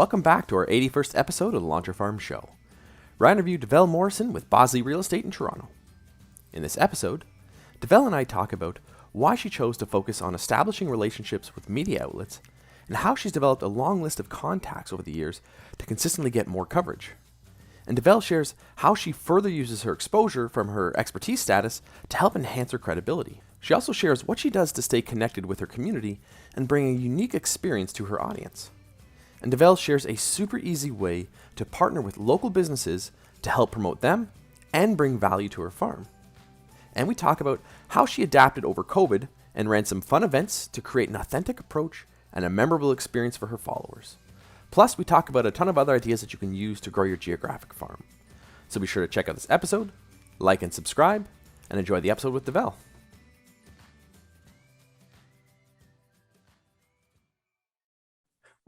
Welcome back to our 81st episode of the Launcher Farm Show, where I interview Davelle Morrison with Bosley Real Estate in Toronto. In this episode, Davelle and I talk about why she chose to focus on establishing relationships with media outlets and how she's developed a long list of contacts over the years to consistently get more coverage. And Davelle shares how she further uses her exposure from her expertise status to help enhance her credibility. She also shares what she does to stay connected with her community and bring a unique experience to her audience. And Davelle shares a super easy way to partner with local businesses to help promote them and bring value to her farm. And we talk about how she adapted over COVID and ran some fun events to create an authentic approach and a memorable experience for her followers. Plus, we talk about a ton of other ideas that you can use to grow your geographic farm. So be sure to check out this episode, like and subscribe, and enjoy the episode with Davelle.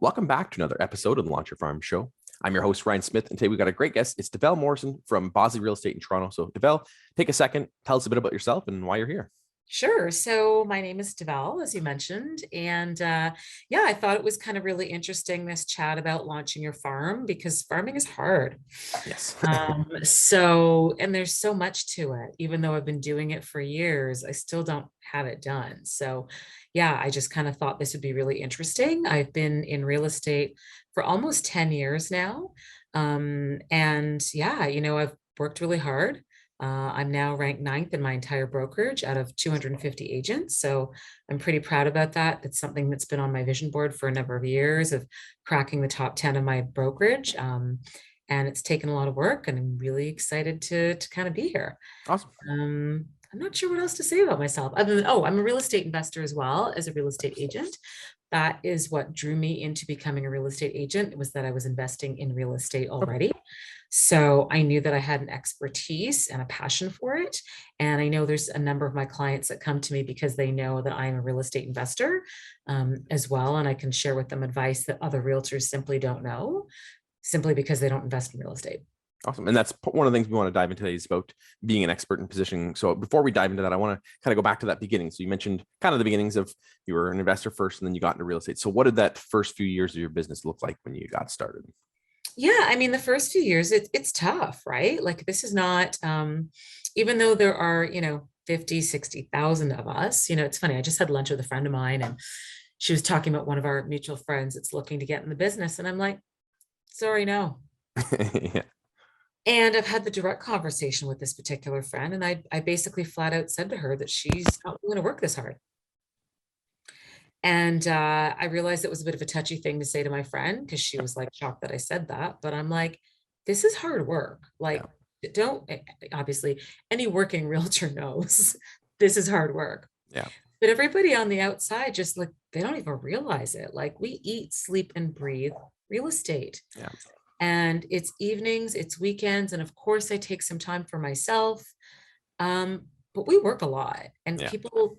Welcome back to another episode of the Launcher Farm Show. I'm your host, Ryan Smith, and today we've got a great guest. It's Davelle Morrison from Bosley Real Estate in Toronto. So Davelle, take a second, tell us a bit about yourself and why you're here. Sure. So my name is Davelle, as you mentioned. And I thought it was kind of really interesting, this chat about launching your farm, because farming is hard. Yes. And there's so much to it. Even though I've been doing it for years, I still don't have it done. So I just kind of thought this would be really interesting. I've been in real estate for almost 10 years now. I've worked really hard. I'm now ranked 9th in my entire brokerage out of 250 agents. So I'm pretty proud about that. It's something that's been on my vision board for a number of years of cracking the top 10 of my brokerage. And it's taken a lot of work, and I'm really excited to kind of be here. Awesome. I'm not sure what else to say about myself other than, I'm a real estate investor as well as a real estate agent. That is what drew me into becoming a real estate agent. It was that I was investing in real estate already. So I knew that I had an expertise and a passion for it. And I know there's a number of my clients that come to me because they know that I'm a real estate investor as well. And I can share with them advice that other realtors simply don't know, simply because they don't invest in real estate. Awesome. And that's one of the things we want to dive into today is about being an expert in positioning. So before we dive into that, I want to kind of go back to that beginning. So you mentioned kind of the beginnings of you were an investor first and then you got into real estate. So what did that first few years of your business look like when you got started? Yeah, I mean, the first few years, it's tough, right? Like, this is not, even though there are, 50, 60,000 of us, it's funny. I just had lunch with a friend of mine, and she was talking about one of our mutual friends that's looking to get in the business. And I'm like, sorry, no. Yeah. And I've had the direct conversation with this particular friend. And I basically flat out said to her that she's not willing to work this hard. And I realized it was a bit of a touchy thing to say to my friend, because she was like shocked that I said that. But I'm like, this is hard work. Like, don't, obviously, any working realtor knows this is hard work. Yeah. But everybody on the outside, just like, they don't even realize it. Like, we eat, sleep, and breathe real estate. Yeah. And it's evenings, it's weekends. And of course, I take some time for myself. But we work a lot, and people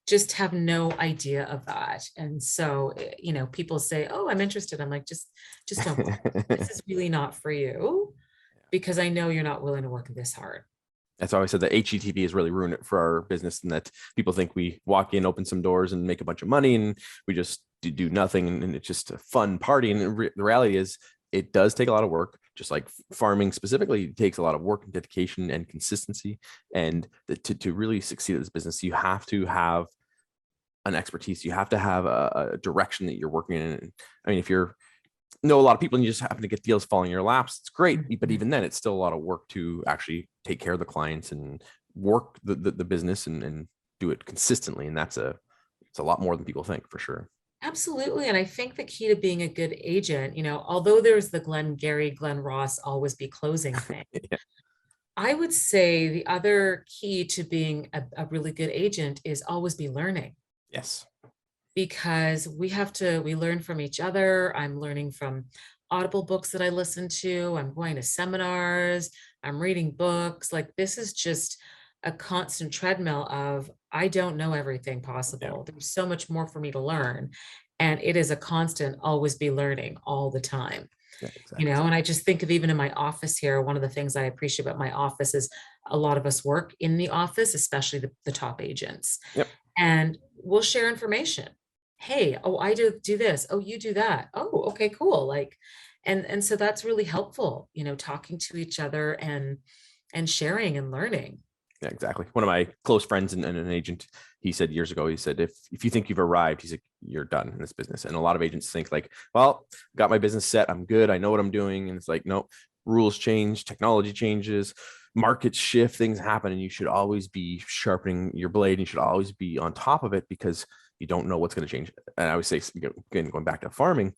just have no idea of that. And so, people say, oh, I'm interested. I'm like, just don't. This is really not for you, because I know you're not willing to work this hard. That's always said that HGTV has really ruined it for our business, and that people think we walk in, open some doors and make a bunch of money, and we just do nothing. And it's just a fun party. And the reality is it does take a lot of work, just like farming specifically. It takes a lot of work and dedication and consistency. And to really succeed at this business, you have to have an expertise. You have to have a direction that you're working in. I mean, if you're know a lot of people and you just happen to get deals falling in your laps, it's great. But even then, it's still a lot of work to actually take care of the clients and work the business and do it consistently. And it's a lot more than people think, for sure. Absolutely. And I think the key to being a good agent, although there's the Glenn Ross always be closing thing, Yeah. I would say the other key to being a really good agent is always be learning. Yes. Because we learn from each other. I'm learning from Audible books that I listen to. I'm going to seminars. I'm reading books. Like, this is just a constant treadmill of, I don't know everything possible. There's so much more for me to learn. And it is a constant always be learning all the time. Yeah, exactly. And I just think of, even in my office here, one of the things I appreciate about my office is a lot of us work in the office, especially the top agents. Yep. And we'll share information. hey, oh, I do this. Oh, you do that. Oh, okay, cool. Like, and so that's really helpful, talking to each other and sharing and learning. Yeah, exactly. One of my close friends and an agent, he said years ago, he said, if you think you've arrived, he's like, you're done in this business. And a lot of agents think like, well, got my business set, I'm good, I know what I'm doing. And it's like, no, rules change, technology changes, markets shift, things happen, and you should always be sharpening your blade. And you should always be on top of it because you don't know what's going to change. And I always say, again, going back to farming,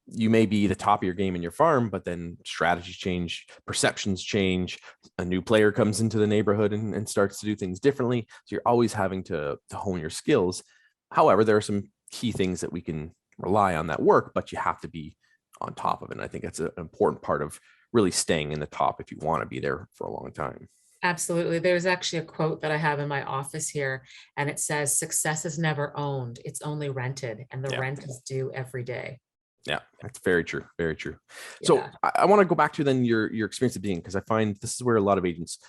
you may be the top of your game in your farm, but then strategies change, perceptions change, a new player comes into the neighborhood and starts to do things differently. So you're always having to hone your skills. However, there are some key things that we can rely on that work, but you have to be on top of it. And I think that's an important part of really staying in the top if you want to be there for a long time. Absolutely. There's actually a quote that I have in my office here, and it says, success is never owned, it's only rented, and the Yeah. rent is due every day. Yeah, that's very true. Very true. So Yeah. I want to go back to then your experience of being, because I find this is where a lot of agents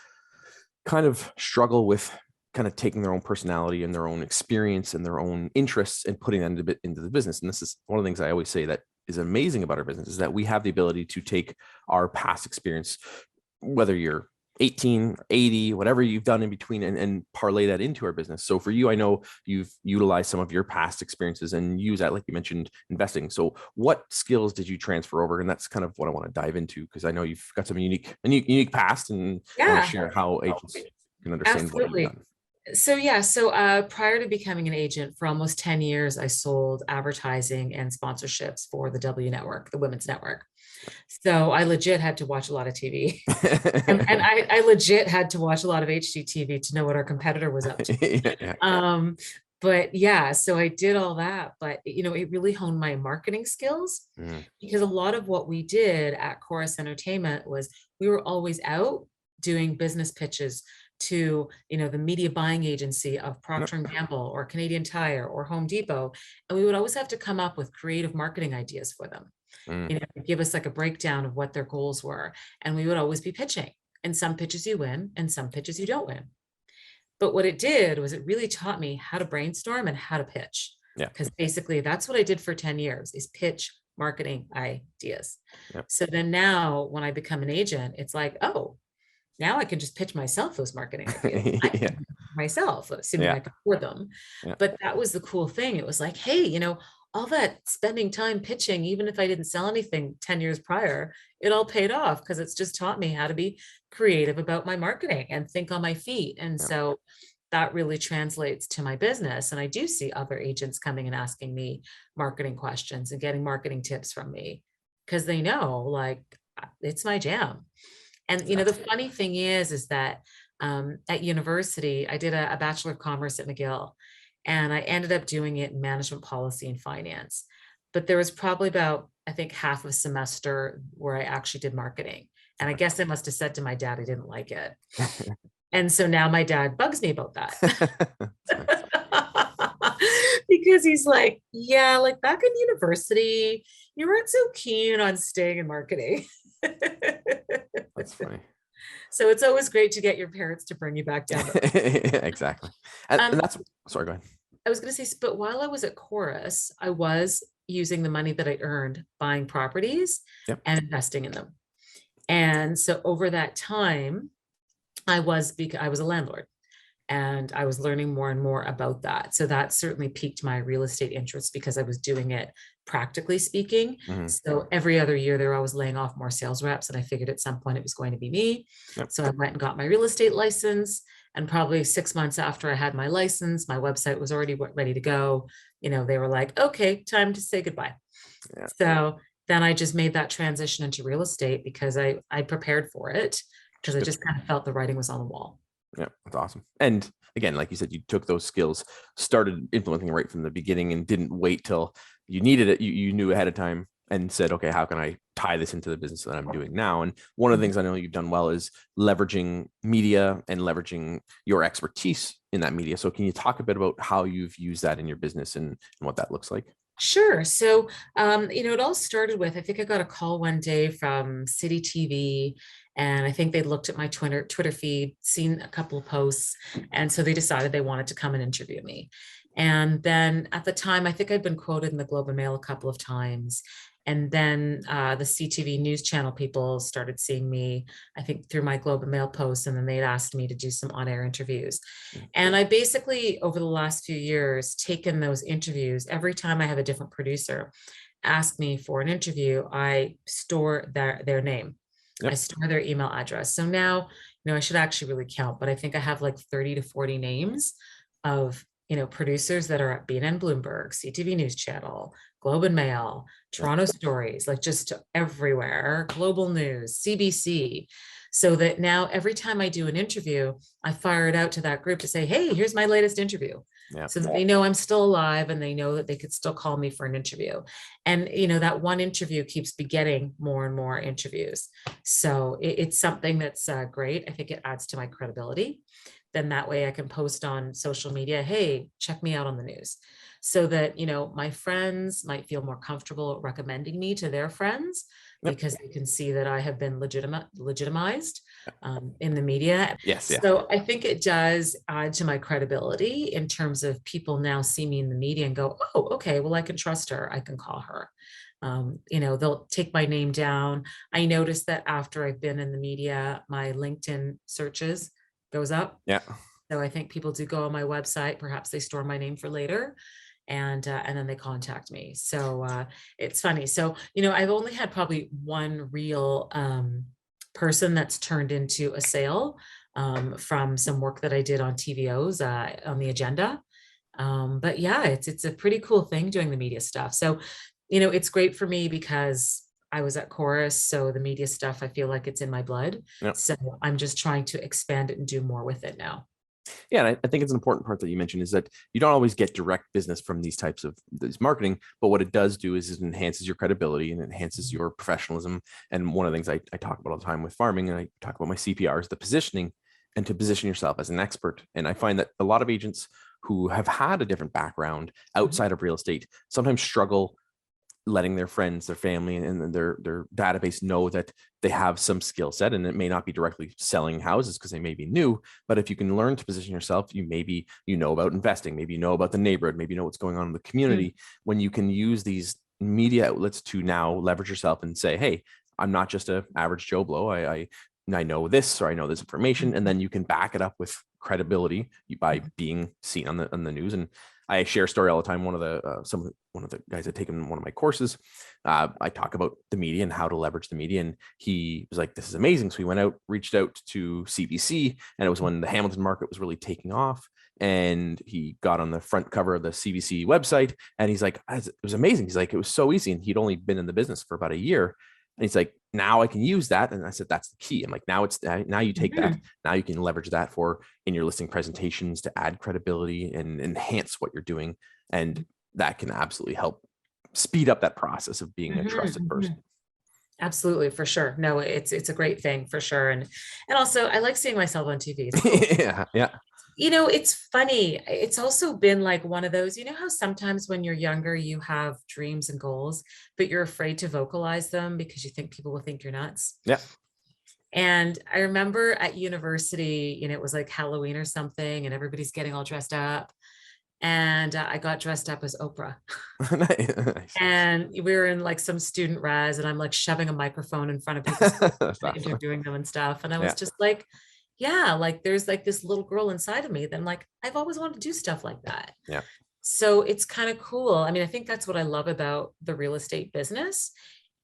kind of struggle with kind of taking their own personality and their own experience and their own interests and putting that into the business. And this is one of the things I always say that is amazing about our business, is that we have the ability to take our past experience, whether you're 18, 80, whatever you've done in between, and parlay that into our business. So for you, I know you've utilized some of your past experiences and use that, like you mentioned, investing. So what skills did you transfer over? And that's kind of what I want to dive into, because I know you've got some unique past, and I want to share how agents can understand what you've done. So prior to becoming an agent, for almost 10 years, I sold advertising and sponsorships for the W Network, the Women's Network. So I legit had to watch a lot of TV. and I legit had to watch a lot of HGTV to know what our competitor was up to. Yeah. But yeah, so I did all that, but it really honed my marketing skills, because a lot of what we did at Chorus Entertainment was we were always out doing business pitches to the media buying agency of Procter and Gamble or Canadian Tire or Home Depot, and we would always have to come up with creative marketing ideas for them. Give us like a breakdown of what their goals were, and we would always be pitching. And some pitches you win, and some pitches you don't win. But what it did was it really taught me how to brainstorm and how to pitch. Yeah. Because basically that's what I did for 10 years, is pitch marketing ideas. Yep. So then now when I become an agent, it's like, oh, now I can just pitch myself those marketing ideas. Yeah. Myself, assuming I can afford them. Yeah. But that was the cool thing. It was like, hey, all that spending time pitching, even if I didn't sell anything 10 years prior, it all paid off, because it's just taught me how to be creative about my marketing and think on my feet. And so that really translates to my business. And I do see other agents coming and asking me marketing questions and getting marketing tips from me, because they know, like, it's my jam. And, the funny thing is that at university, I did a Bachelor of Commerce at McGill, and I ended up doing it in management policy and finance. But there was probably about, I think, half a semester where I actually did marketing. And I guess I must have said to my dad I didn't like it. And so now my dad bugs me about that. Because he's like, yeah, like back in university, you weren't so keen on staying in marketing. That's funny. So it's always great to get your parents to bring you back down. Exactly. And that's, sorry, go ahead. I was going to say, but while I was at Chorus, I was using the money that I earned buying properties and investing in them. And so over that time, I was a landlord, and I was learning more and more about that. So that certainly piqued my real estate interest, because I was doing it practically speaking. So every other year they were always laying off more sales reps, and I figured at some point it was going to be me. So I went and got my real estate license, and probably 6 months after I had my license, my website was already ready to go. They were like, okay, time to say goodbye. So then I just made that transition into real estate, because I prepared for it, because I just kind of felt the writing was on the wall. Yeah, that's awesome. And again, like you said, you took those skills, started implementing right from the beginning, and didn't wait till you needed it. You knew ahead of time and said, okay, how can I tie this into the business that I'm doing now? And one of the things I know you've done well is leveraging media and leveraging your expertise in that media. So can you talk a bit about how you've used that in your business and what that looks like? Sure. So, it all started with, I think I got a call one day from City TV, and I think they looked at my Twitter feed, seen a couple of posts. And so they decided they wanted to come and interview me. And then at the time, I think I'd been quoted in the Globe and Mail a couple of times. And then the CTV News Channel people started seeing me, I think, through my Globe and Mail posts, and then they'd asked me to do some on-air interviews. And I basically, over the last few years, taken those interviews. Every time I have a different producer ask me for an interview, I store their name. Yep. I store their email address. So now, I should actually really count, but I think I have like 30 to 40 names of, producers that are at BNN Bloomberg, CTV News Channel, Globe and Mail, Toronto Stories, like just everywhere, Global News, CBC. So that now every time I do an interview, I fire it out to that group to say, hey, here's my latest interview. Yeah. So that they know I'm still alive and they know that they could still call me for an interview. And, that one interview keeps begetting more and more interviews. So it's something that's great. I think it adds to my credibility. Then that way I can post on social media, hey, check me out on the news. So that, my friends might feel more comfortable recommending me to their friends. Yep. Because they can see that I have been legitimized in the media. Yes. Yeah. So I think it does add to my credibility in terms of people now see me in the media and go, oh, okay, well, I can trust her. I can call her. They'll take my name down. I noticed that after I've been in the media, my LinkedIn searches goes up. Yeah. So I think people do go on my website. Perhaps they store my name for later. And then they contact me. So it's funny. So, I've only had probably one real person that's turned into a sale from some work that I did on TVOs on the agenda. But yeah, it's a pretty cool thing doing the media stuff. So, it's great for me because I was at Chorus. So the media stuff, I feel like it's in my blood. Yep. So I'm just trying to expand it and do more with it now. Yeah, and I think it's an important part that you mentioned is that you don't always get direct business from these types of this marketing, but what it does do is it enhances your credibility and enhances your professionalism. And one of the things I talk about all the time with farming, and I talk about my CPR, is the positioning and to position yourself as an expert. And I find that a lot of agents who have had a different background outside of real estate sometimes struggle letting their friends, their family, and their database know that they have some skill set, and it may not be directly selling houses because they may be new. But if you can learn to position yourself, you know about investing, maybe you know about the neighborhood, maybe you know what's going on in the community. When you can use these media outlets to now leverage yourself and say, hey, I'm not just an average Joe Blow. I know this, or I know this information, and then you can back it up with credibility by being seen on the news. And I share a story all the time. One of the guys that taken one of my courses, I talk about the media and how to leverage the media, and he was like, "This is amazing." So we reached out to CBC, and it was when the Hamilton market was really taking off. And he got on the front cover of the CBC website, and he's like, "It was amazing." He's like, "It was so easy," and he'd only been in the business for about a year. And he's like, now I can use that. And I said, that's the key. I'm like, now you take that. Now you can leverage that in your listing presentations to add credibility and enhance what you're doing. And that can absolutely help speed up that process of being a trusted person. Absolutely, for sure. No, it's a great thing for sure. And also I like seeing myself on TV. Yeah. Yeah. It's funny. It's also been like one of those, how sometimes when you're younger, you have dreams and goals, but you're afraid to vocalize them because you think people will think you're nuts. Yeah. And I remember at university, it was like Halloween or something, and everybody's getting all dressed up. And I got dressed up as Oprah. Nice. And we were in like some student res, and I'm like shoving a microphone in front of people, interviewing them and stuff. And I was just like, yeah, like there's like this little girl inside of me that I'm like, I've always wanted to do stuff like that. Yeah. So it's kind of cool. I mean, I think that's what I love about the real estate business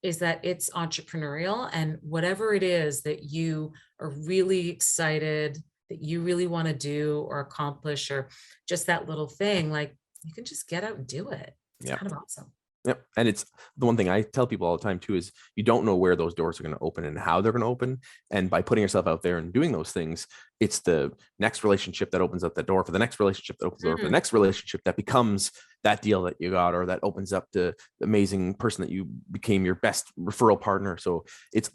is that it's entrepreneurial, and whatever it is that you are really excited, that you really want to do or accomplish, or just that little thing, like you can just get out and do it. It's kind of awesome. Yep. And it's the one thing I tell people all the time too, is you don't know where those doors are going to open and how they're going to open. And by putting yourself out there and doing those things, it's the next relationship that opens up the door for the next relationship that opens the door for the next relationship that becomes that deal that you got, or that opens up the amazing person that you became your best referral partner. So it's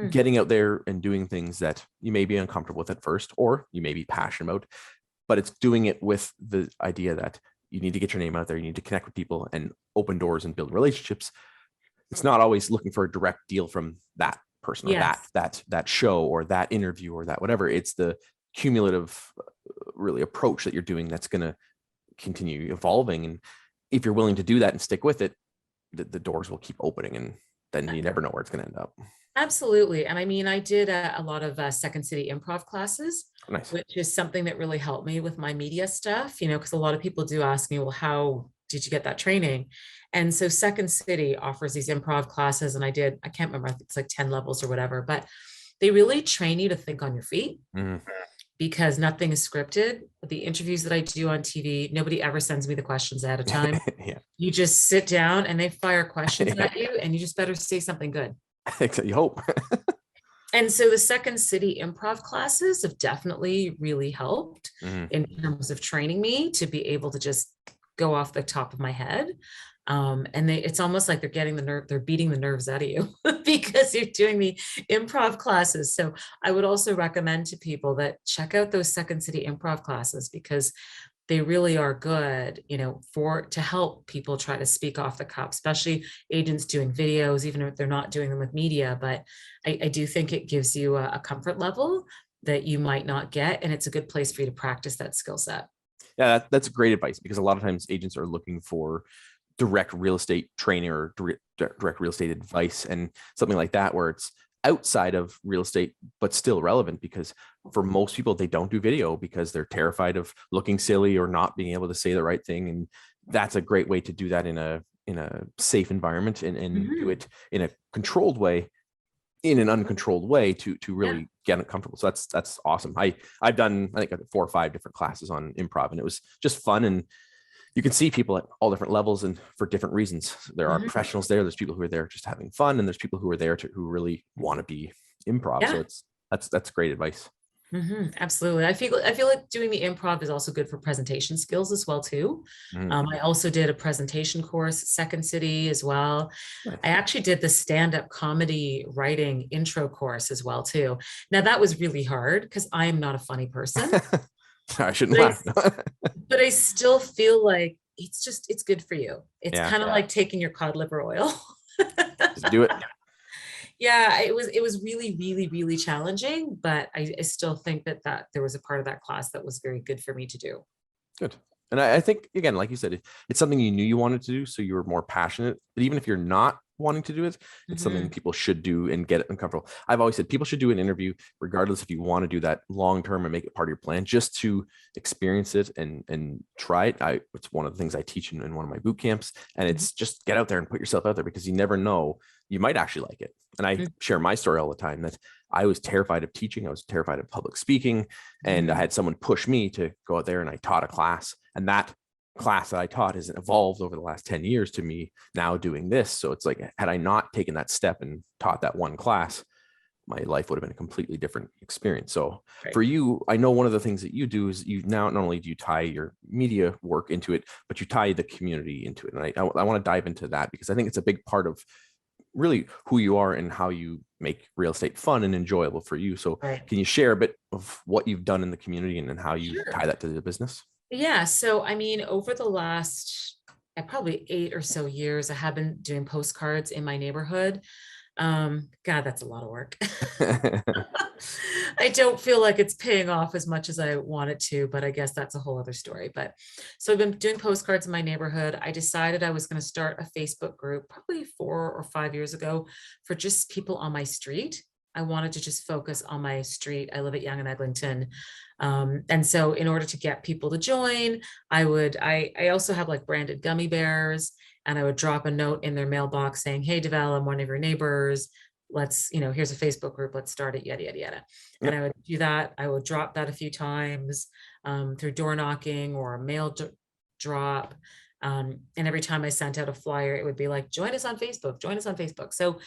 getting out there and doing things that you may be uncomfortable with at first, or you may be passionate about, but it's doing it with the idea that you need to get your name out there. You need to connect with people and open doors and build relationships. It's not always looking for a direct deal from that person, or that show, or that interview, or that whatever. It's the cumulative really approach that you're doing that's going to continue evolving. And if you're willing to do that and stick with it, the doors will keep opening, and then you never know where it's going to end up. Absolutely. And I mean, I did a lot of Second City improv classes, Nice. which is something that really helped me with my media stuff, because a lot of people do ask me, well, how did you get that training? And so Second City offers these improv classes, and I can't remember, I think it's like 10 levels or whatever, but they really train you to think on your feet. Because nothing is scripted. The interviews that I do on TV, nobody ever sends me the questions ahead of time. Yeah. You just sit down and they fire questions at you, and you just better say something good. You hope. And so the Second City improv classes have definitely really helped in terms of training me to be able to just go off the top of my head. And it's almost like they're beating the nerves out of you because you're doing the improv classes. So I would also recommend to people that check out those Second City improv classes, because they really are good, to help people try to speak off the cuff, especially agents doing videos, even if they're not doing them with media. But I do think it gives you a comfort level that you might not get. And it's a good place for you to practice that skill set. Yeah, that's great advice, because a lot of times agents are looking for direct real estate training or direct real estate advice and something like that, where it's outside of real estate, but still relevant, because for most people, they don't do video because they're terrified of looking silly or not being able to say the right thing. And that's a great way to do that in a safe environment and do it in a controlled way, in an uncontrolled way to really get it comfortable. So that's awesome. I've done, I think 4 or 5 different classes on improv, and it was just fun. And you can see people at all different levels and for different reasons. There are professionals there. There's people who are there just having fun, and there's people who are there who really want to be improv. So that's great advice. Absolutely. I feel like doing the improv is also good for presentation skills as well too. I also did a presentation course at Second City as well. Nice. I actually did the stand-up comedy writing intro course as well too. Now that was really hard because I am not a funny person. I shouldn't laugh. But I still feel like it's good for you. It's kind of like taking your cod liver oil. Just do it. Yeah, it was really, really, really challenging, but I still think that there was a part of that class that was very good for me to do. Good. And I think, again, like you said, it's something you knew you wanted to do, so you were more passionate. But even if you're not wanting to do it, it's something people should do and get uncomfortable. I've always said people should do an interview, regardless if you want to do that long term and make it part of your plan, just to experience it and try it. It's one of the things I teach in one of my boot camps, and it's just get out there and put yourself out there, because you never know, you might actually like it. And I share my story all the time that I was terrified of teaching. I was terrified of public speaking, and I had someone push me to go out there, and I taught a class, and that class that I taught has evolved over the last 10 years to me now doing this. So it's like, had I not taken that step and taught that one class, my life would have been a completely different experience. So for you, I know one of the things that you do is you now, not only do you tie your media work into it, but you tie the community into it. And I want to dive into that, because I think it's a big part of really who you are and how you make real estate fun and enjoyable for you. So can you share a bit of what you've done in the community and how you tie that to the business? Yeah. So, I mean, over the last probably 8 or so years, I have been doing postcards in my neighborhood. God, that's a lot of work. I don't feel like it's paying off as much as I want it to, but I guess that's a whole other story. But so I've been doing postcards in my neighborhood. I decided I was going to start a Facebook group probably 4 or 5 years ago for just people on my street. I wanted to just focus on my street. I live at Yonge and Eglinton. And so in order to get people to join, I also have like branded gummy bears, and I would drop a note in their mailbox saying, hey, Davelle, I'm one of your neighbors. Let's, here's a Facebook group. Let's start it, yada, yada, yada. And I would do that. I would drop that a few times through door knocking or a mail drop. And every time I sent out a flyer, it would be like, join us on Facebook, join us on Facebook. So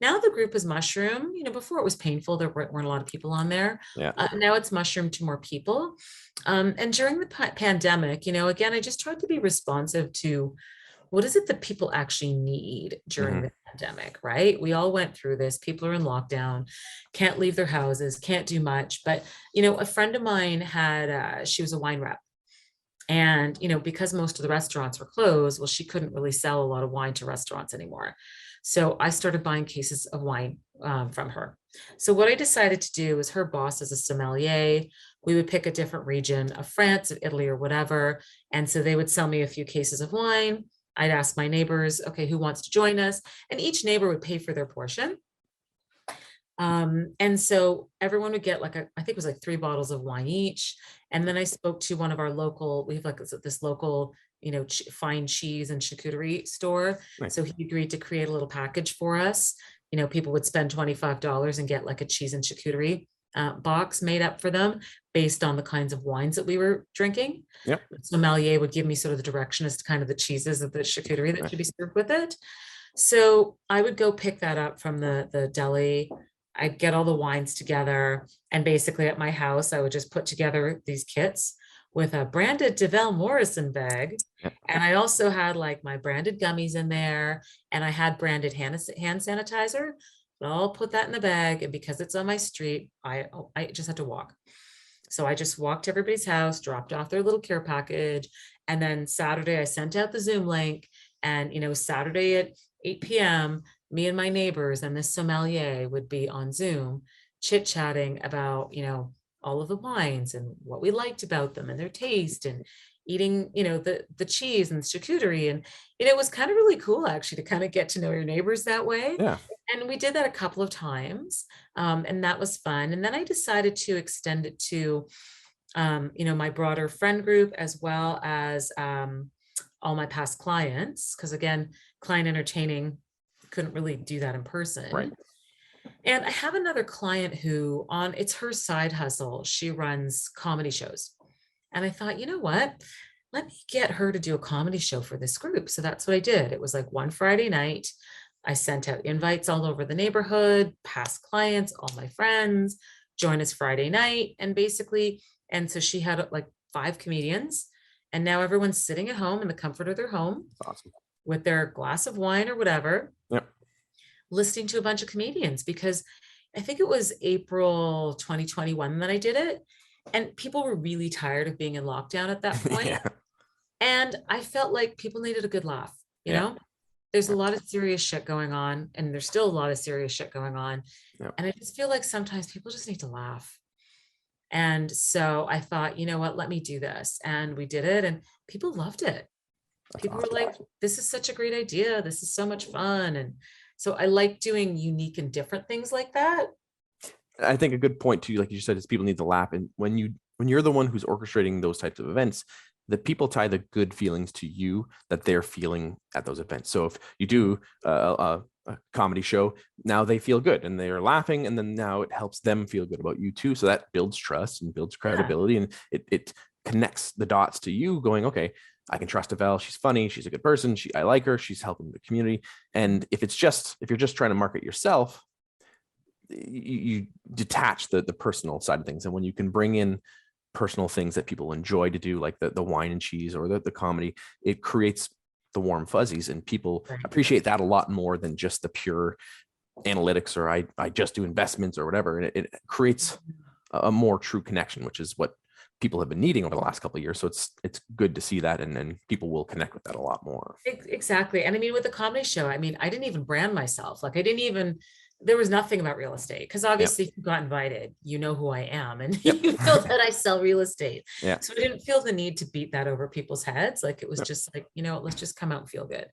now the group is mushroom. Before it was painful. There weren't a lot of people on there. Now it's mushroomed to more people. And during the pandemic, again, I just tried to be responsive to what is it that people actually need during the pandemic, right? We all went through this. People are in lockdown, can't leave their houses, can't do much. But, a friend of mine she was a wine rep. And, because most of the restaurants were closed, well, she couldn't really sell a lot of wine to restaurants anymore. So I started buying cases of wine from her. So what I decided to do is her boss is a sommelier. We would pick a different region of France, of Italy, or whatever. And so they would sell me a few cases of wine. I'd ask my neighbors, okay, who wants to join us? And each neighbor would pay for their portion. And so everyone would get like, I think it was like 3 bottles of wine each. And then I spoke to one of our local, we have like this local, fine cheese and charcuterie store. Nice. So he agreed to create a little package for us. People would spend $25 and get like a cheese and charcuterie box made up for them based on the kinds of wines that we were drinking. Yep. Sommelier would give me sort of the direction as to kind of the cheeses of the charcuterie that should be served with it. So I would go pick that up from the deli. I'd get all the wines together, and basically at my house, I would just put together these kits with a branded Davelle Morrison bag. And I also had like my branded gummies in there, and I had branded hand sanitizer. But I'll put that in the bag. And because it's on my street, I just had to walk. So I just walked to everybody's house, dropped off their little care package. And then Saturday, I sent out the Zoom link. And, Saturday at 8 p.m., me and my neighbors and this sommelier would be on Zoom chit-chatting about, all of the wines and what we liked about them and their taste, and eating, the cheese and charcuterie. And, it was kind of really cool actually to kind of get to know your neighbors that way. Yeah. And we did that a couple of times. And that was fun. And then I decided to extend it to, my broader friend group, as well as all my past clients. Because again, client entertaining, couldn't really do that in person. Right. And I have another client who it's her side hustle. She runs comedy shows. And I thought, you know what? Let me get her to do a comedy show for this group. So that's what I did. It was like one Friday night. I sent out invites all over the neighborhood, past clients, all my friends, join us Friday night. And so she had like 5 comedians. And now everyone's sitting at home in the comfort of their home. That's awesome. With their glass of wine or whatever, Yep. listening to a bunch of comedians, because I think it was April 2021 that I did it. And people were really tired of being in lockdown at that point. Yeah. And I felt like people needed a good laugh. There's a lot of serious shit going on, and there's still a lot of serious shit going on. Yep. And I just feel like sometimes people just need to laugh. And so I thought, you know what, let me do this. And we did it, and people loved it. People were like, this is such a great idea. This is so much fun. And so I like doing unique and different things like that. I think a good point too, like you said, is people need to laugh. And when you're the one who's orchestrating those types of events, the people tie the good feelings to you that they're feeling at those events. So if you do a comedy show, now they feel good and they're laughing, and then now it helps them feel good about you too. So that builds trust and builds credibility, and it connects the dots to you going, okay, I can trust Davelle. She's funny. She's a good person. I like her. She's helping the community. And if you're just trying to market yourself, you detach the personal side of things. And when you can bring in personal things that people enjoy to do, like the wine and cheese or the comedy, it creates the warm fuzzies, and people appreciate that a lot more than just the pure analytics or I just do investments or whatever. And it creates a more true connection, which is what people have been needing over the last couple of years. So it's good to see that, and people will connect with that a lot more. Exactly. And I mean, with the comedy show, I mean, I didn't even brand myself. Like there was nothing about real estate, because obviously if you got invited, you know who I am, and you know that I sell real estate. Yeah. So I didn't feel the need to beat that over people's heads. Like it was just like, let's just come out and feel good.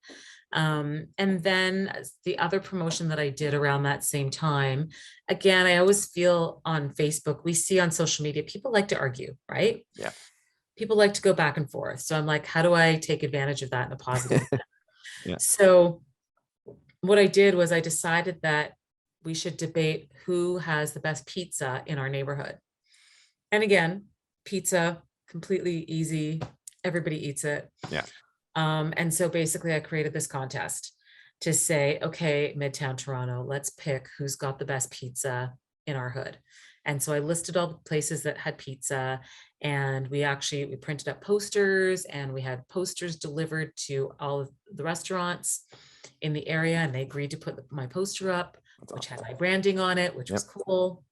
And then the other promotion that I did around that same time, again, I always feel on Facebook, we see on social media, people like to argue, right? Yeah. People like to go back and forth. So I'm like, how do I take advantage of that in a positive way? Yeah. So what I did was I decided that we should debate who has the best pizza in our neighborhood. And again, pizza, completely easy. Everybody eats it. Yeah. And so basically I created this contest to say, okay, Midtown Toronto, let's pick who's got the best pizza in our hood. And so I listed all the places that had pizza, and we printed up posters, and we had posters delivered to all of the restaurants in the area, and they agreed to put my poster up, which had my branding on it, which was cool.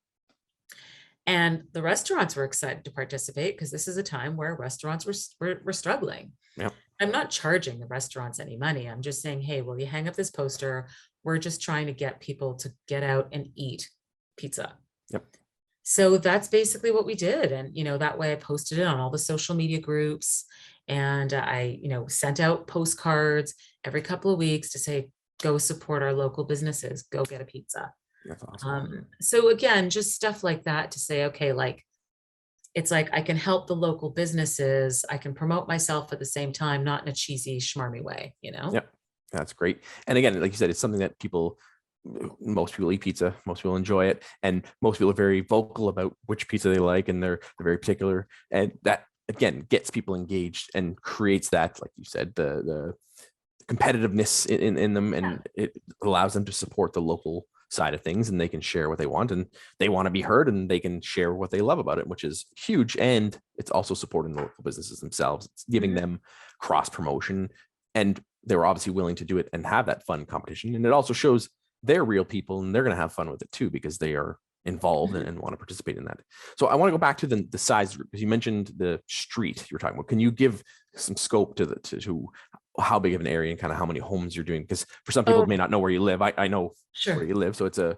And the restaurants were excited to participate, because this is a time where restaurants were struggling. Yep. I'm not charging the restaurants any money. I'm just saying, hey, will you hang up this poster? We're just trying to get people to get out and eat pizza. Yep. So that's basically what we did. And, that way I posted it on all the social media groups, and I, sent out postcards every couple of weeks to say, go support our local businesses, go get a pizza. That's awesome. So again, just stuff like that to say, okay, like, it's like I can help the local businesses. I can promote myself at the same time, not in a cheesy, schmarmy way, Yep. That's great. And again, like you said, it's something that most people eat pizza, most people enjoy it, and most people are very vocal about which pizza they like, and they're very particular. And that again gets people engaged and creates that, like you said, the competitiveness in them, and it allows them to support the local side of things, and they can share what they want, and they want to be heard, and they can share what they love about it, which is huge. And it's also supporting the local businesses themselves. It's giving them cross promotion, and they were obviously willing to do it and have that fun competition. And it also shows they're real people, and they're going to have fun with it too, because they are involved and want to participate in that. So I want to go back to the size group, because you mentioned the street you were talking about. Can you give some scope to how big of an area and kind of how many homes you're doing? Because for some people may not know where you live. I know where you live, so it's a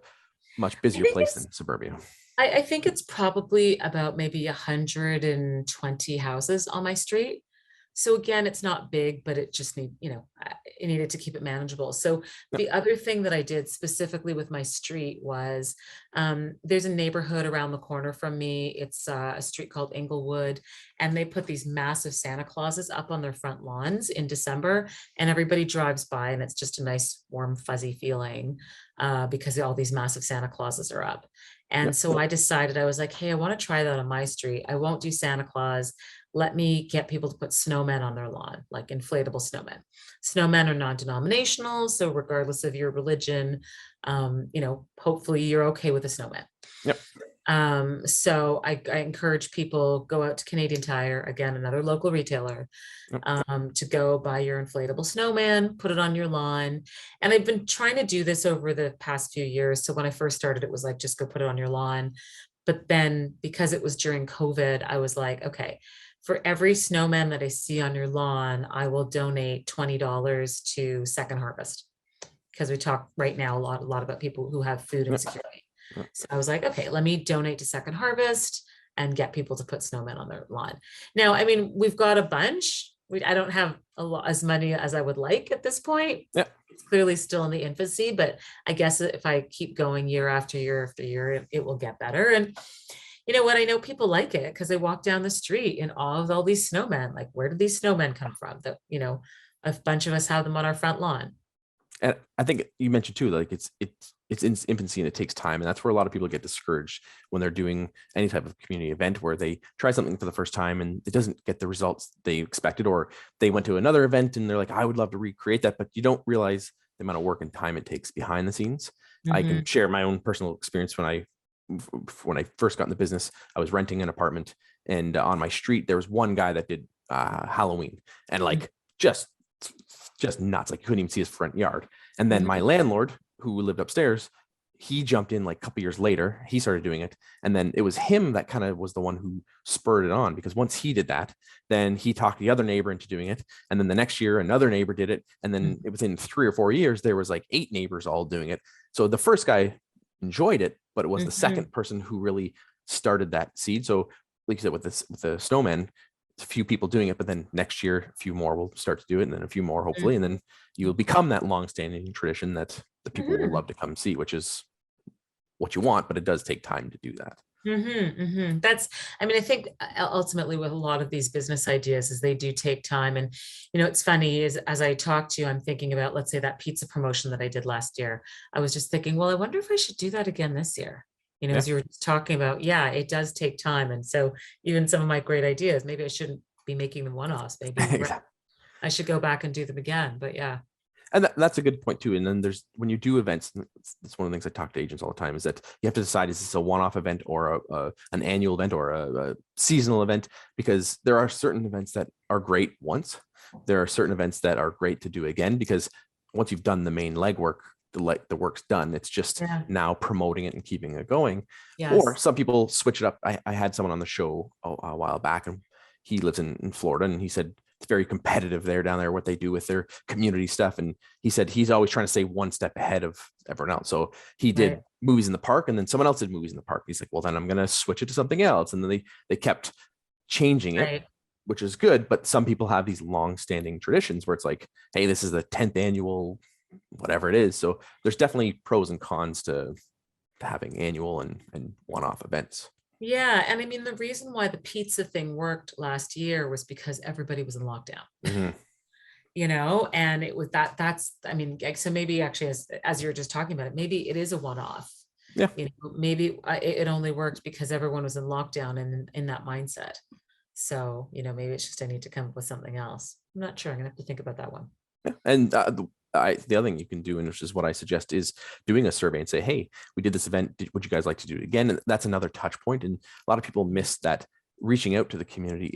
much busier place than suburbia. I think it's probably about maybe 120 houses on my street. So again, it's not big, but it just it needed to keep it manageable. So the other thing that I did specifically with my street was, there's a neighborhood around the corner from me. It's a street called Inglewood, and they put these massive Santa Clauses up on their front lawns in December, and everybody drives by, and it's just a nice, warm, fuzzy feeling, because all these massive Santa Clauses are up. And so I decided, I was like, hey, I want to try that on my street. I won't do Santa Claus. Let me get people to put snowmen on their lawn, like inflatable snowmen. Snowmen are non-denominational, so regardless of your religion, hopefully you're okay with a snowman. Yep. So I encourage people, go out to Canadian Tire, again, another local retailer, to go buy your inflatable snowman, put it on your lawn. And I've been trying to do this over the past few years. So when I first started, it was like, just go put it on your lawn. But then because it was during COVID, I was like, okay, for every snowman that I see on your lawn, I will donate $20 to Second Harvest. Because we talk right now a lot about people who have food insecurity. So I was like, okay, let me donate to Second Harvest and get people to put snowmen on their lawn. Now, I mean, we've got a bunch. I don't have as many as I would like at this point. It's clearly still in the infancy, but I guess if I keep going year after year after year, it will get better. And you know what? I know people like it because they walk down the street in awe of all these snowmen. Like, where did these snowmen come from? That, a bunch of us have them on our front lawn. And I think you mentioned too, like it's in infancy and it takes time. And that's where a lot of people get discouraged when they're doing any type of community event where they try something for the first time and it doesn't get the results they expected, or they went to another event and they're like, I would love to recreate that, but you don't realize the amount of work and time it takes behind the scenes. I can share my own personal experience. When I first got in the business, I was renting an apartment, and on my street, there was one guy that did Halloween, and like just nuts. Like, you couldn't even see his front yard. And then my landlord, who lived upstairs, he jumped in like a couple years later. He started doing it. And then it was him that kind of was the one who spurred it on, because once he did that, then he talked the other neighbor into doing it. And then the next year, another neighbor did it. And then within 3 or 4 years, there was like 8 neighbors all doing it. So the first guy enjoyed it, but it was the second person who really started that seed. So like you said, with the snowmen, a few people doing it, but then next year, a few more will start to do it, and then a few more, hopefully. And then you'll become that long-standing tradition that the people will love to come see, which is what you want, but it does take time to do that. I think ultimately with a lot of these business ideas is they do take time. And, it's funny is as I talk to you, I'm thinking about, let's say, that pizza promotion that I did last year. I was just thinking, well, I wonder if I should do that again this year. As you were talking about, it does take time. And so even some of my great ideas, maybe I shouldn't be making them one-offs. Maybe I should go back and do them again. But and that's a good point too. And then when you do events, it's one of the things I talk to agents all the time, is that you have to decide, is this a one-off event or an annual event or a seasonal event? Because there are certain events that are great once. There are certain events that are great to do again, because once you've done the main legwork, the work's done. It's just now promoting it and keeping it going. Or some people switch it up. I had someone on the show a while back, and he lives in Florida, and he said, it's very competitive there down there, what they do with their community stuff. And he said he's always trying to stay one step ahead of everyone else. So he did Right. movies in the park, and then someone else did movies in the park. He's like, well, then I'm going to switch it to something else. And then they kept changing it, Right. which is good. But some people have these long-standing traditions where it's like, hey, this is the 10th annual, whatever it is. So there's definitely pros and cons to having annual and one-off events. Yeah. And I mean, the reason why the pizza thing worked last year was because everybody was in lockdown. Mhm. And it was that's, I mean, so maybe actually, as you're just talking about it, maybe it is a one-off. Yeah. Maybe it only worked because everyone was in lockdown and in that mindset. So, maybe it's just I need to come up with something else. I'm not sure. I'm gonna have to think about that one. Yeah. And the other thing you can do, and which is what I suggest, is doing a survey and say, hey, we did this event. Would you guys like to do it again? And that's another touch point. And a lot of people miss that reaching out to the community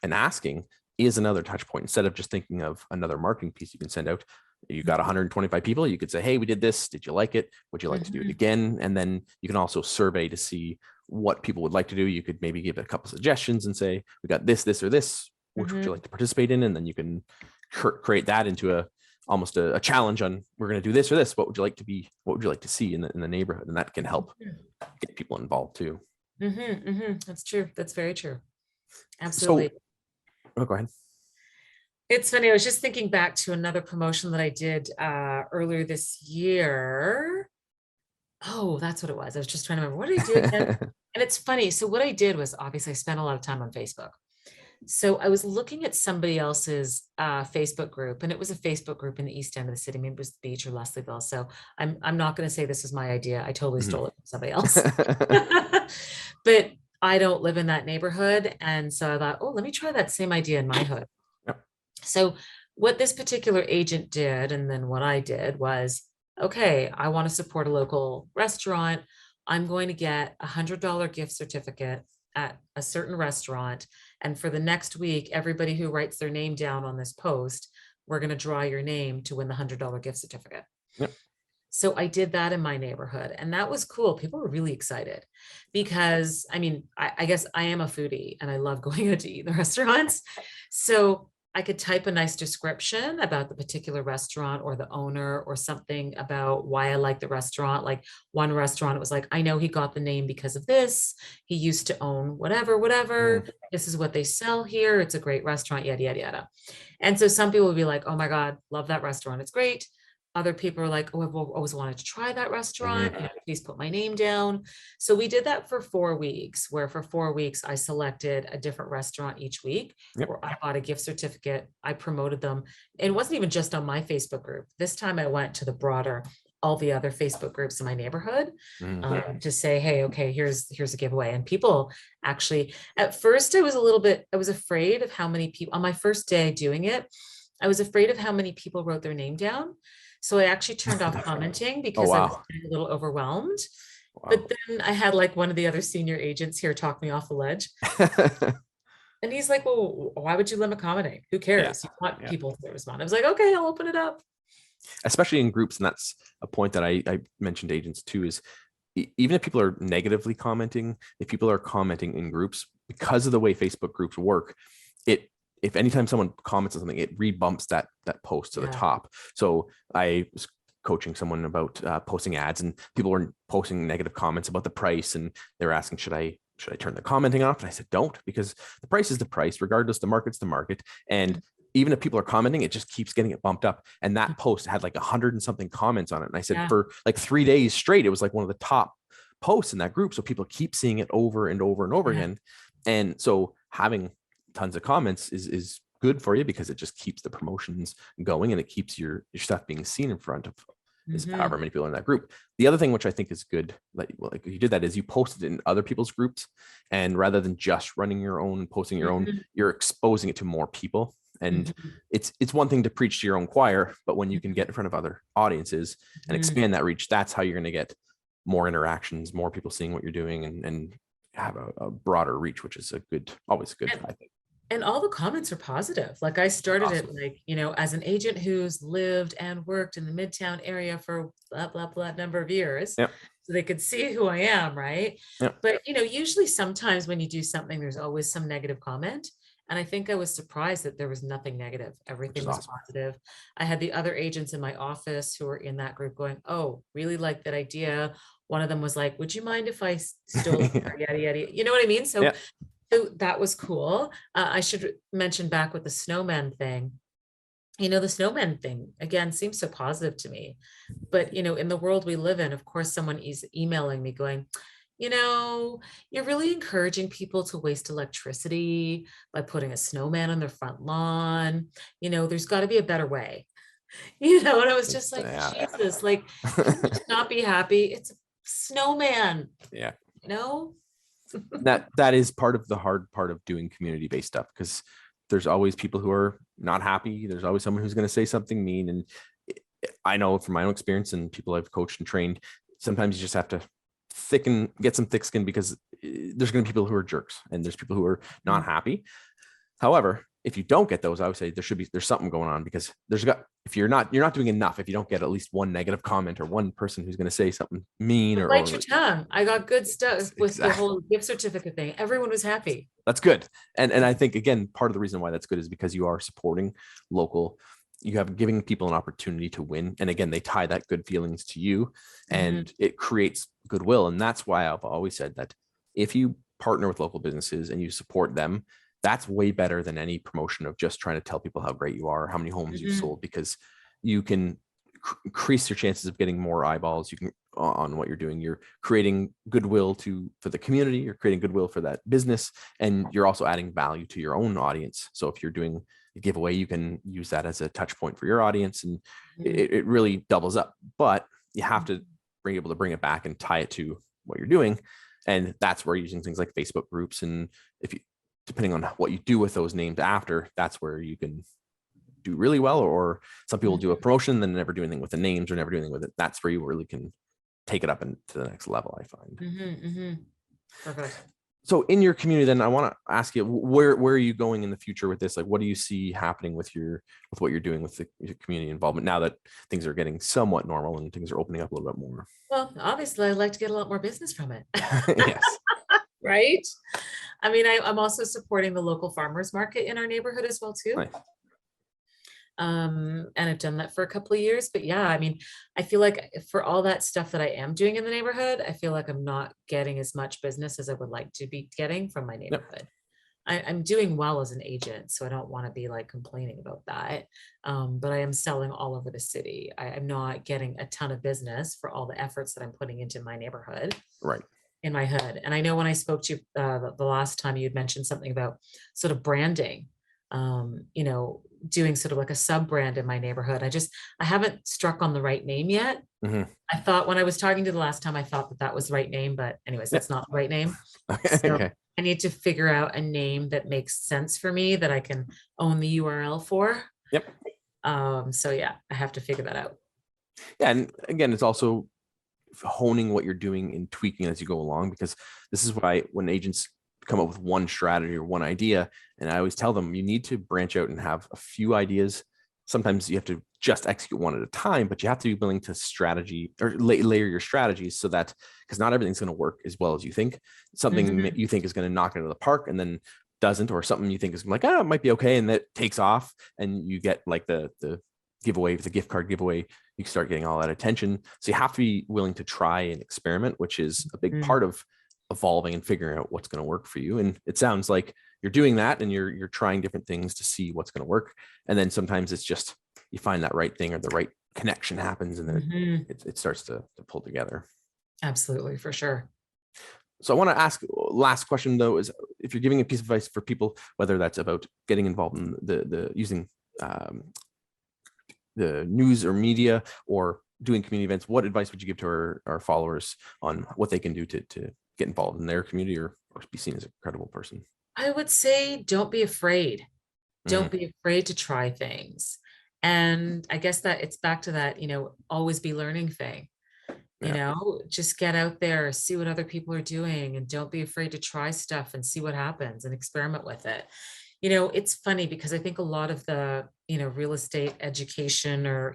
and asking is another touch point. Instead of just thinking of another marketing piece you can send out, you got 125 people. You could say, hey, we did this. Did you like it? Would you like to do it again? And then you can also survey to see what people would like to do. You could maybe give a couple suggestions and say, we got this, this, or this. Which would you like to participate in? And then you can create that into almost a challenge on, we're going to do this or this. What would you like to see in the neighborhood? And that can help get people involved too. That's true. That's very true. Absolutely. So, go ahead. It's funny. I was just thinking back to another promotion that I did earlier this year. Oh, that's what it was. I was just trying to remember what did I do again? And it's funny. So what I did was, obviously I spent a lot of time on Facebook. So I was looking at somebody else's Facebook group, and it was a Facebook group in the East End of the city. Maybe it was the beach or Leslieville. So I'm not going to say this is my idea. I totally stole it from somebody else. But I don't live in that neighborhood. And so I thought, oh, let me try that same idea in my hood. Yep. So what this particular agent did, and then what I did was, okay, I want to support a local restaurant. I'm going to get $100 gift certificate at a certain restaurant. And for the next week, everybody who writes their name down on this post, we're going to draw your name to win the $100 gift certificate. Yep. So I did that in my neighborhood, and that was cool. People were really excited because, I mean, I guess I am a foodie and I love going out to eat in the restaurants. So I could type a nice description about the particular restaurant or the owner or something about why I like the restaurant. Like one restaurant, it was like, I know he got the name because of this. He used to own whatever. This is what they sell here. It's a great restaurant, yada, yada, yada. And so some people would be like, oh my God, love that restaurant. It's great. Other people are like, oh, I've always wanted to try that restaurant. Please put my name down. So we did that for 4 weeks, where for 4 weeks, I selected a different restaurant each week, where I bought a gift certificate. I promoted them. It wasn't even just on my Facebook group. This time I went to all the other Facebook groups in my neighborhood to say, hey, okay, here's a giveaway. And people actually, at first I was afraid of how many people on my first day doing it. I was afraid of how many people wrote their name down. So I actually turned off commenting because I was a little overwhelmed. Wow. But then I had like one of the other senior agents here talk me off the ledge. And he's like, well, why would you limit commenting? Who cares? You want people to respond. I was like, okay, I'll open it up. Especially in groups. And that's a point that I mentioned to agents too, is even if people are negatively commenting, if people are commenting in groups, because of the way Facebook groups work, if anytime someone comments on something, it rebumps that post to the top. So I was coaching someone about posting ads, and people were posting negative comments about the price, and they were asking, should I turn the commenting off? And I said, don't, because the price is the price, regardless, the market's the market. And even if people are commenting, it just keeps getting it bumped up. And that post had like 100 and something comments on it. And I said, for like 3 days straight, it was like one of the top posts in that group. So people keep seeing it over and over and over again. And so having tons of comments is good for you, because it just keeps the promotions going, and it keeps your stuff being seen in front of however many people in that group. The other thing, which I think is good, like you did that, is you posted it in other people's groups, and rather than just running your own, posting your own, you're exposing it to more people. And it's one thing to preach to your own choir, but when you can get in front of other audiences and expand that reach, that's how you're going to get more interactions, more people seeing what you're doing, and have a broader reach, which is always good, I think. And all the comments are positive. Like I started it like, as an agent who's lived and worked in the Midtown area for blah, blah, blah number of years. So they could see who I am, right? But, usually sometimes when you do something, there's always some negative comment. And I think I was surprised that there was nothing negative. which Everything is was awesome. positive. I had the other agents in my office who were in that group going, oh, really like that idea. One of them was like, would you mind if I stole it? Yeah. Yada, yada. You know what I mean? Yeah. So that was cool. I should mention back with the snowman thing. The snowman thing again seems so positive to me. But in the world we live in, of course, someone is emailing me going, you're really encouraging people to waste electricity by putting a snowman on their front lawn. There's got to be a better way. And I was just like, Yeah. Jesus, like, can you just not be happy? It's a snowman, Yeah. you know? That is part of the hard part of doing community-based stuff, because there's always people who are not happy. There's always someone who's going to say something mean. And I know from my own experience and people I've coached and trained, sometimes you just have to get some thick skin, because there's going to be people who are jerks and there's people who are not happy. However, if you don't get those, I would say there's something going on, because if you're not doing enough, if you don't get at least one negative comment or one person who's going to say something mean or Bite your tongue. I got good stuff with the Exactly. whole gift certificate thing. Everyone was happy. That's good. And I think, again, part of the reason why that's good is because you are supporting local. You have giving people an opportunity to win. And again, they tie that good feelings to you, and it creates goodwill. And that's why I've always said that if you partner with local businesses and you support them, that's way better than any promotion of just trying to tell people how great you are, how many homes you've sold, because you can increase your chances of getting more eyeballs. You can on what you're doing. You're creating goodwill for the community. You're creating goodwill for that business, and you're also adding value to your own audience. So if you're doing a giveaway, you can use that as a touch point for your audience, and it really doubles up. But you have to be able to bring it back and tie it to what you're doing, and that's where using things like Facebook groups, and if you depending on what you do with those names after, that's where you can do really well. Or some people do a promotion then never do anything with the names or never do anything with it. That's where you really can take it up into the next level, I find. Perfect. So in your community, then I want to ask you, where are you going in the future with this? Like, what do you see happening with what you're doing with your community involvement now that things are getting somewhat normal and things are opening up a little bit more? Well, obviously I'd like to get a lot more business from it. Yes. Right. I mean, I'm also supporting the local farmers market in our neighborhood as well too. Nice. And I've done that for a couple of years, but yeah, I mean, I feel like for all that stuff that I am doing in the neighborhood, I feel like I'm not getting as much business as I would like to be getting from my neighborhood. I'm doing well as an agent, so I don't want to be like complaining about that. But I am selling all over the city. I'm not getting a ton of business for all the efforts that I'm putting into my neighborhood. Right. In my hood. And I know when I spoke to you the last time, you had mentioned something about sort of branding, doing sort of like a sub brand in my neighborhood. I haven't struck on the right name yet. I thought when I was talking to the last time, I thought that was the right name, but anyways, that's not the right name. So Okay. I need to figure out a name that makes sense for me that I can own the URL for. Yep. So yeah, I have to figure that out. Yeah. And again, it's also honing what you're doing and tweaking as you go along, because this is why when agents come up with one strategy or one idea, and I always tell them you need to branch out and have a few ideas. Sometimes you have to just execute one at a time, but you have to be willing to strategy or layer your strategies, so that, because not everything's going to work as well as you think. Something you think is going to knock it out of the park and then doesn't, or something you think is like, it might be okay, and that takes off, and you get like the giveaway, the gift card giveaway, you start getting all that attention. So you have to be willing to try and experiment, which is a big part of evolving and figuring out what's going to work for you. And it sounds like you're doing that, and you're trying different things to see what's going to work. And then sometimes it's just, you find that right thing or the right connection happens, and then it starts to pull together. Absolutely, for sure. So I want to ask, last question though, is if you're giving a piece of advice for people, whether that's about getting involved in the using the news or media or doing community events, what advice would you give to our followers on what they can do to get involved in their community or be seen as a credible person? I would say, don't be afraid. Don't be afraid to try things. And I guess that it's back to that, always be learning thing. Just get out there, see what other people are doing, and don't be afraid to try stuff and see what happens and experiment with it. It's funny because I think a lot of the, real estate education, or,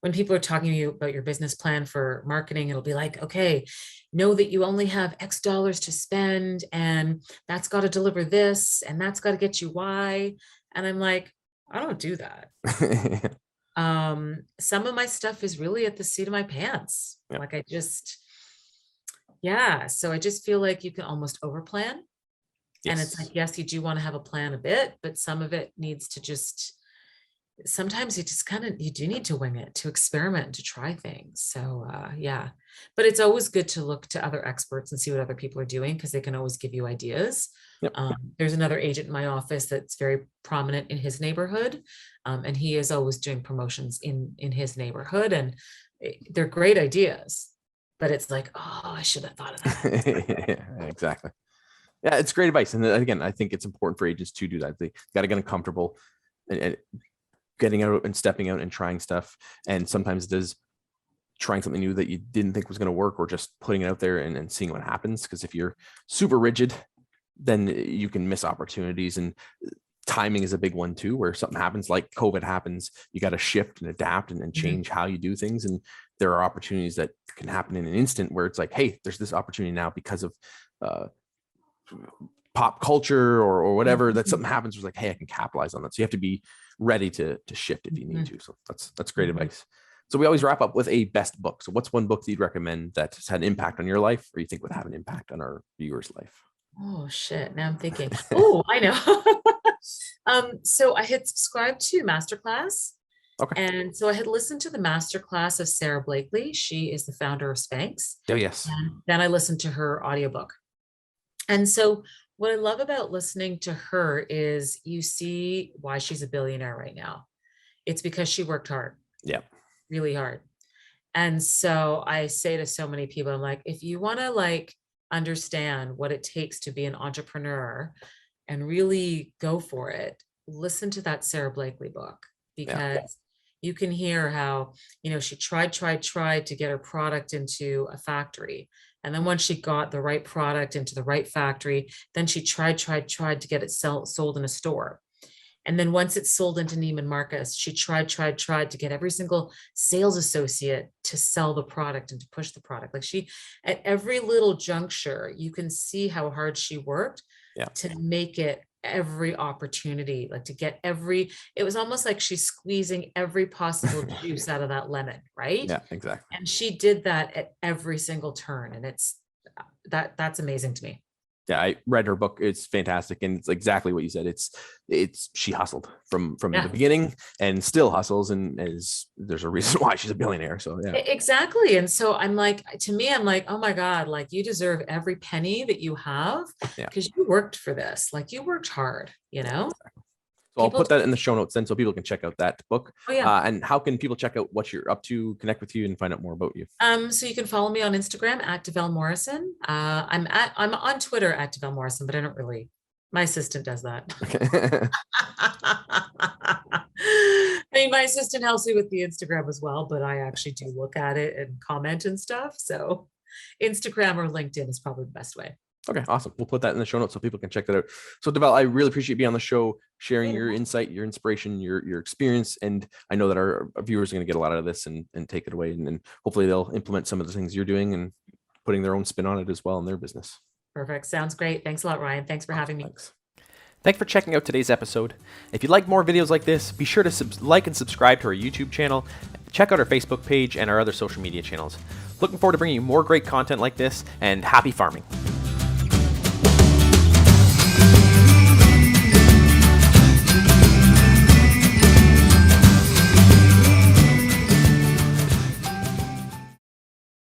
when people are talking to you about your business plan for marketing, it'll be like, okay, know that you only have X dollars to spend, and that's got to deliver this, and that's got to get you Y. And I'm like, I don't do that. Some of my stuff is really at the seat of my pants. Yeah. Like yeah. So I just feel like you can almost overplan. And it's like, yes, you do want to have a plan a bit, but some of it needs to sometimes you just you do need to wing it, to experiment, to try things. So yeah, but it's always good to look to other experts and see what other people are doing, because they can always give you ideas. Yep. There's another agent in my office that's very prominent in his neighborhood. And he is always doing promotions in his neighborhood, and they're great ideas, but it's like, oh, I should have thought of that. Yeah, exactly. Yeah, it's great advice. And again, I think it's important for agents to do that. They got to get uncomfortable and getting out and stepping out and trying stuff. And sometimes it does trying something new that you didn't think was going to work, or just putting it out there and seeing what happens. Because if you're super rigid, then you can miss opportunities. And timing is a big one too, where something happens like COVID happens, you got to shift and adapt and change how you do things. And there are opportunities that can happen in an instant where it's like, hey, there's this opportunity now because of pop culture or whatever, that something happens was like, hey, I can capitalize on that. So you have to be ready to shift if you need to. So that's great advice. So we always wrap up with a best book. So what's one book that you'd recommend that has had an impact on your life, or you think would have an impact on our viewers' life? Oh shit. Now I'm thinking, oh, I know. So I had subscribed to Masterclass. Okay. And so I had listened to the Masterclass of Sarah Blakely. She is the founder of Spanx. Oh, yes. And then I listened to her audiobook. And so what I love about listening to her is you see why she's a billionaire right now. It's because she worked hard. Yeah. Really hard. And so I say to so many people, I'm like, if you want to understand what it takes to be an entrepreneur and really go for it, listen to that Sarah Blakely book, because you can hear how, she tried to get her product into a factory. And then once she got the right product into the right factory, then she tried to get it sold in a store. And then once it's sold into Neiman Marcus, she tried to get every single sales associate to sell the product and to push the product. Like at every little juncture, you can see how hard she worked to make it every opportunity, to get it was almost like she's squeezing every possible juice out of that lemon, right? Yeah, exactly. And she did that at every single turn. And that's amazing to me. Yeah, I read her book. It's fantastic. And it's exactly what you said. She hustled from the beginning and still hustles, and there's a reason why she's a billionaire. So yeah. Exactly. And so I'm like, oh my God, you deserve every penny that you have, because you worked for this. You worked hard, Exactly. So I'll put that in the show notes then, so people can check out that book. Oh, yeah. And how can people check out what you're up to, connect with you, and find out more about you? So you can follow me on Instagram at Davelle Morrison. I'm on Twitter at Davelle Morrison, but I don't really. My assistant does that. Okay. I mean, my assistant helps me with the Instagram as well, but I actually do look at it and comment and stuff. So Instagram or LinkedIn is probably the best way. Okay, awesome. We'll put that in the show notes so people can check that out. So Davelle, I really appreciate you being on the show, sharing your insight, your inspiration, your experience. And I know that our viewers are going to get a lot out of this and take it away. And hopefully they'll implement some of the things you're doing and putting their own spin on it as well in their business. Perfect. Sounds great. Thanks a lot, Ryan. Thanks for having me. Thanks for checking out today's episode. If you like more videos like this, be sure to like and subscribe to our YouTube channel. Check out our Facebook page and our other social media channels. Looking forward to bringing you more great content like this, and happy farming.